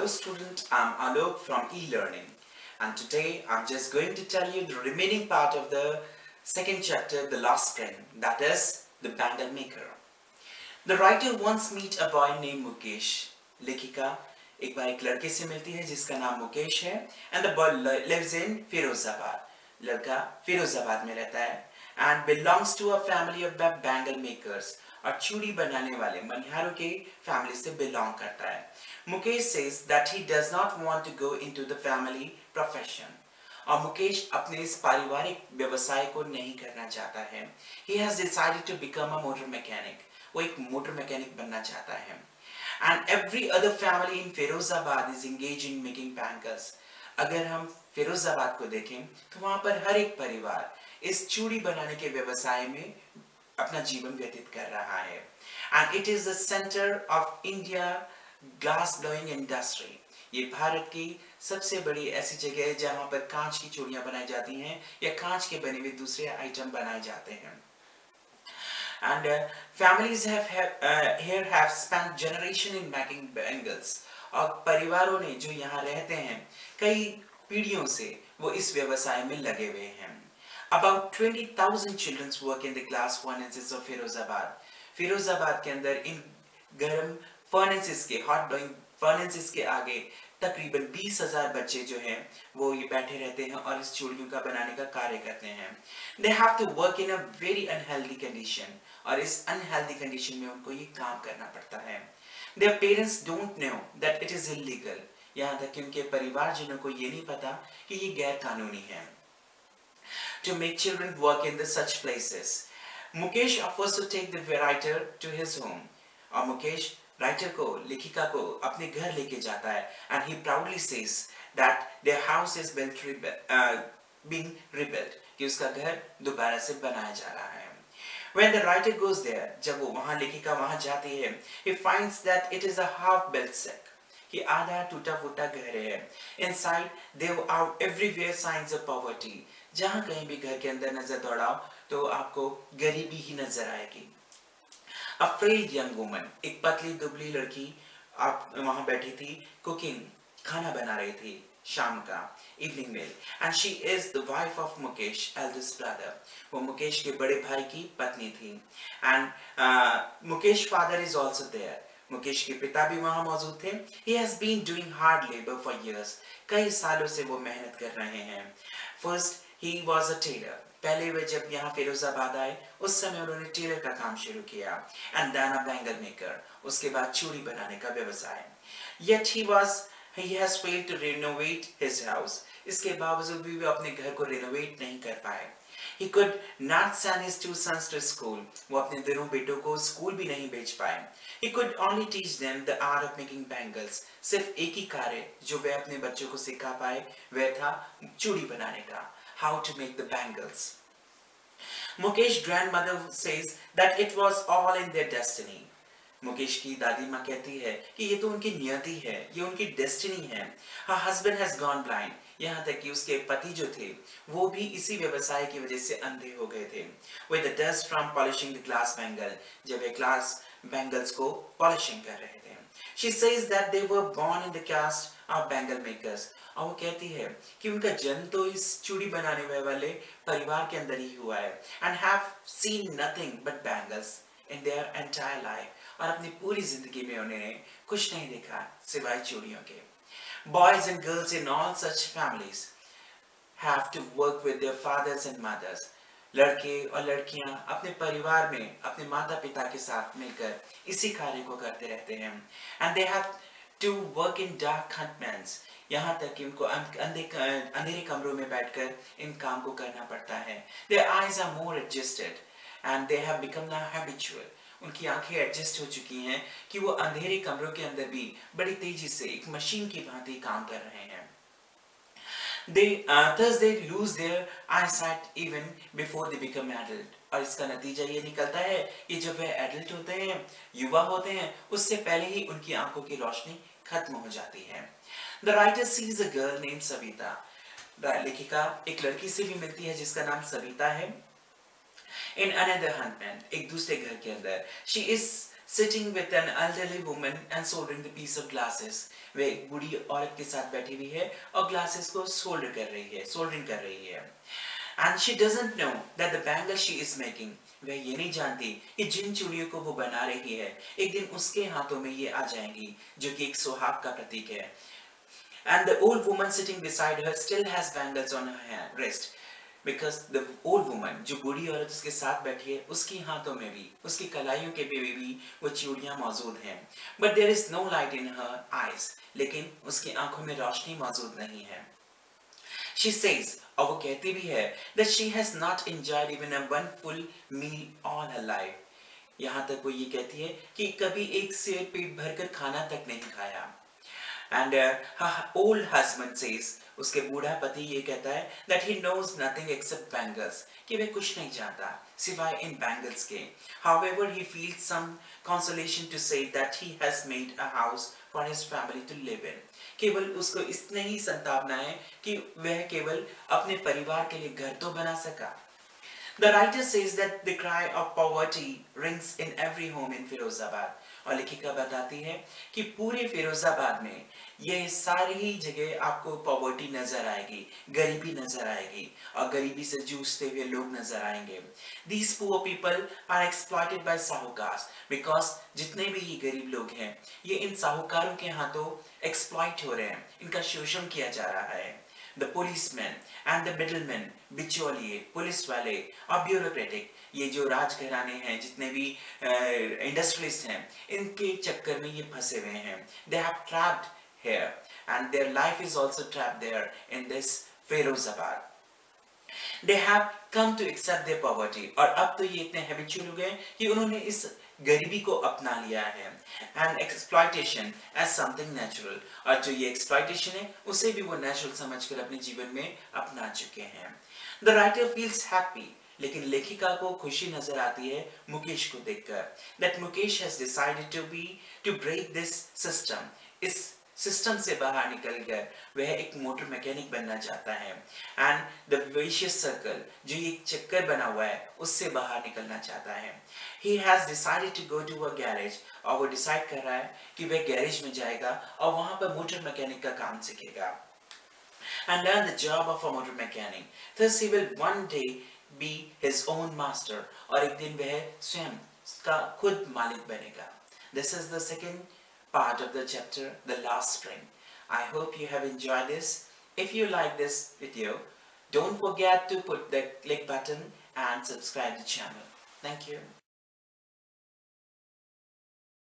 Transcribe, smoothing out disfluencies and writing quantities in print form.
Hello student, I'm Alok from eLearning, and today I'm just going to tell you the remaining part of the second chapter, The Last Spring, that is the Bangle Maker. The writer once meet a boy named Mukesh. लेखिका एक बार एक लड़के से मिलती है जिसका नाम मुकेश है and the boy lives in Firozabad. लड़का फिरोजाबाद में रहता है and belongs to a family of bangle makers. और चूड़ी बनाने वाले मनिहारों के फैमिली से बिलोंग करता है. Mukesh says that he does not want to go into the family profession. और मुकेश अपने इस पारिवारिक व्यवसाय को नहीं करना चाहता है. He has decided to become a motor mechanic. वो एक मोटर मैकेनिक बनना चाहता है. And every other family in Firozabad is engaged in making bangles. अगर हम फिरोजाबाद को देखें तो वहाँ पर हर एक परिवार इस चूड़ी बनाने के व्यवसाय में अपना जीवन व्यतीत कर रहा है. And it is the center of India glass blowing industry. ये भारत की सबसे बड़ी ऐसी जगह है जहाँ पर कांच की चूड़ियाँ बनाई जाती हैं या कांच के बने हुए दूसरे आइटम बनाए जाते हैं. And families here have spent generation in making bangles. और परिवारों ने जो यहाँ रहते हैं कई पीढ़ियों से वो इस व्यवसाय में लगे हुए हैं. About 20,000 children work in the glass furnaces of Firozabad. Firozabad के अंदर इन गर्म फर्नेसेस के हॉट ब्लोइंग फर्नेसेस के आगे तकरीबन 20,000 बच्चे जो हैं वो ये बैठे रहते हैं और इस चूड़ियों का बनाने का कार्य करते हैं. They have to work in a very unhealthy condition. और इस unhealthy condition में उनको ये काम करना पड़ता है. Their parents don't know that it is illegal. यहाँ तक कि उनके परिवारजनों को ये नहीं पता कि ये गैर कानूनी है. To make children work in such places. Mukesh offers to take the writer to his home. और मुकेश राइटर को लेखिका को अपने घर लेके जाता है and he proudly says that their house is being rebuilt. कि उसका घर दोबारा से बनाया जा रहा है. When the writer goes there, जब वो वहाँ लेखिका वहाँ जाती है, he finds that it is a half-built shack. कि आधा टूटा-फूटा घर है. Inside there are everywhere signs of poverty. जहाँ कहीं भी घर के अंदर नजर दौड़ाओ तो आपको गरीबी ही नजर आएगी. A frail young woman, एक पतली दुबली लड़की आप वहाँ बैठी थी, cooking खाना बना रही थी शाम का evening meal, and she is the wife of Mukesh, eldest brother. वो मुकेश के बड़े भाई की पत्नी थी. And Mukesh father is also there. Mukesh के पिता भी वहाँ मौजूद थे. He has been doing hard labor for years. कई सालों से वो मेहनत कर रहे हैं. First he was a tailor. पहले वे जब यहाँ फिरोजाबाद आए उस समय उन्होंने टेलर का काम शुरू किया. And then a bangle maker. उसके बाद चूड़ी बनाने का व्यवसाय. Yet he has failed to renovate his house. इसके बावजूद भी वे अपने घर को renovate नहीं कर पाए. He could not send his two sons to school. वो अपने दोनों बेटों को स्कूल भी नहीं भेज पाए. He could only teach them the art of making bangles. सिर्फ एक ही कार्य जो वे अपने बच्चों को सिखा पाए वह था चूड़ी बनाने का. How to make the bangles. Mukesh's grandmother says that it was all in their destiny. Mukesh की दादी माँ कहती है कि ये तो उनकी नियति है, ये उनकी डेस्टिनी है. Her husband has gone blind. यहाँ तक कि उसके पति जो थे वो भी इसी व्यवसाय की वजह से अंधे हो गए थे. With the dust from polishing the glass bangle, जब वे glass bangles को polishing कर रहे थे. She says that they were born in the caste of bangle makers. और वो कहती है कि उनका जन्म तो इस चूड़ी बनाने वाले परिवार के अंदर ही हुआ है. And have seen nothing but bangles in their entire life. और अपनी पूरी जिंदगी में उन्होंने कुछ नहीं देखा सिवाय चूड़ियों के. Boys and girls in all such families have to work with their fathers and mothers. लड़के और लड़कियां अपने परिवार में अपने माता पिता के साथ मिलकर इसी कार्य को करते रहते हैं. And they have to work in dark hutments. यहाँ तक कि उनको अंधेरे कमरों में बैठकर इन काम को करना पड़ता है. Their eyes are more adjusted and they have become now habitual. उनकी आंखें एडजस्ट हो चुकी हैं कि वो अंधेरे कमरों के अंदर भी बड़ी तेजी से एक मशीन की भांति काम कर रहे हैं. Thus they lose their eyesight even before they become adult. और इसका नतीजा ये निकलता है कि जब वे एडल्ट होते हैं, युवा होते हैं, उससे पहले ही उनकी आंखों की रोशनी खत्म हो जाती है. The writer sees a girl named Savita. लेखिका एक लड़की से भी मिलती है जिसका नाम सविता है. In another husband, एक दूसरे घर के अंदर. She is sitting with an elderly woman and soldering the piece of glasses. वह एक बूढ़ी औरत के साथ बैठी हुई है और glasses को सोल्डर कर रही है, सोल्डरिंग कर रही है. And she doesn't know that the bangle she is making, वह ये नहीं जानती कि जिन चूड़ियों को वो बना रही है एक दिन उसके हाथों में ये आ जाएंगी, जो कि एक सुहाग का प्रतीक है. And the old woman sitting beside her still has bangles on her hand, wrist. Because the old woman, जो बूढ़ी औरत उसके साथ बैठी है, उसकी हाथों में भी, उसकी कलाइयों के भी वो चूड़ियां मौजूद हैं. But there is no light in her eyes. लेकिन उसकी आंखों में रोशनी मौजूद नहीं है. She says, और वो कहती भी है, that she has not enjoyed even a one full meal all her life. यहाँ तक वो ये कहती है कि कभी एक से पेट भरकर खाना तक नहीं खाया. And her old husband says, उसके बूढ़ा पति ये कहता है that he knows nothing except bangles, कि वह कुछ नहीं जानता सिवाय इन bangles के. However, he feels some consolation to say that he has made a house for his family to live in. केवल उसको इतनी ही संतावना है कि वह केवल अपने परिवार के लिए घर तो बना सका. The writer says that the cry of poverty rings in every home in Firozabad. और लेखिका बताती है कि पूरे फिरोजाबाद में यह सारी ही जगह आपको पॉवर्टी नजर आएगी, गरीबी नजर आएगी और गरीबी से जूझते हुए लोग नजर आएंगे. These poor people are exploited by साहूकार, because जितने भी ये गरीब लोग हैं ये इन साहूकारों के हाथों एक्सप्लॉइट हो रहे हैं, इनका शोषण किया जा रहा है. The policemen and the middlemen, बिचौलिए, पुलिस वाले और ब्यूरोक्रेटिक, ये जो राजघराने हैं, जितने भी इंडस्ट्रीज हैं, इनके चक्कर में ये फंसे हुए हैं. They have trapped here and their life is also trapped there in this Firozabad. They have come to accept their poverty. और अब तो ये इतने habitual हो गए कि उन्होंने इस गरीबी को अपना लिया है. And exploitation as something natural. और जो ये exploitation है उसे भी वो natural समझकर अपने जीवन में अपना चुके हैं. The writer feels happy. लेकिन लेखिका को खुशी नजर आती है मुकेश को देखकर. That Mukesh has decided to break this system. इस सिस्टम से बाहर निकलकर वह एक मोटर मैकेनिक बनना चाहता है. एंड द विशियस सर्कल, जो ये चक्कर बना हुआ है, उससे बाहर निकलना चाहता है. He has decided to go to a garage, और वो डिसाइड कर रहा है कि वह गैरेज में जाएगा और वहां पर मोटर मैकेनिक का काम सीखेगा. And learn the job of a motor mechanic. Thus he will one day be his own master. और एक दिन वह स्वयं का खुद मालिक बनेगा. This is the second part of the chapter, The Last Spring. I hope you have enjoyed this. If you like this video, don't forget to put the click button and subscribe the channel. Thank you.